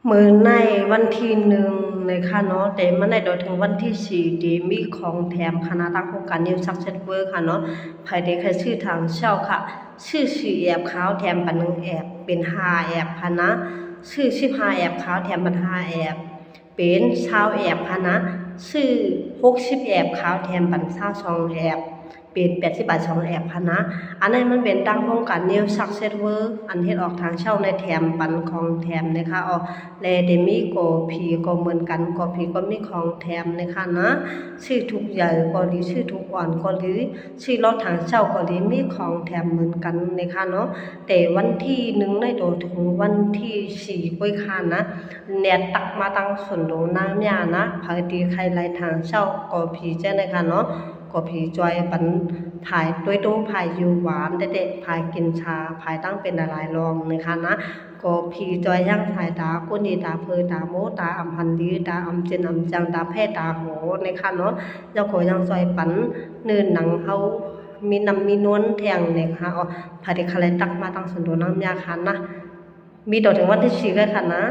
มื้อในวันที่1เลยค่ะเนาะแต่มันได้ดอถึงวันที่4ที่มีของแถมคณะทางโครงการ New Success Work ค่ะเนาะไผได้ใครซื้อทางเช่าค่ะซื้อ4แอบขาวแถมปัน1แอบเป็น5แอบค่ะนะซื้อ15แอบขาวแถมปัน5แอบเป็น20แอบค่ะนะซื้อ60แอบขาวแถมปัน22แอบเป็น80บาท2แอบค่ะนะอันนั้นมันเป็นตั้งโครงการ New Success Work อันเฮ็ดออกทางเช่าในแถมปันของแถมนะคะแลเดมีก็ผีก็เหมือนกันก็ผีก็มีของแถมนะคะนะชื่อทุกใหญ่ก็ดีชื่อทุกอ่อนก็ดีชื่อรถทางเช่าก็ดีมีของแถมเหมือนกันนะคะเนาะแต่วันที่1ในโดถึงวันที่4ก้อยค่ะนะแนดตักมาตั้งส่วนโดน้ำยานะพอดีใครไล่ทางเช่าก็ผีเจ้านะคะเนาะก็ผีจอยปันภายด้วยตู้ภายอยู่หวานเด็ดๆภายกินชาภายตั้งเป็นหลายรองนะคะนะก็ผีจอยย่างภายตากุนีตาเพอตาโมตาอำพันดีตาอำเจนอำจังตาแพตาโหนะคะเนาะเจ้าก็ยังจอยปันเนินหนังเฮามีน้ำมีนวลแทงนะคะภายในคาเลตักมาตั้งส่วนโดน้ำยาคันนะมีต่อถึงวันที่4เลยค่ะนะ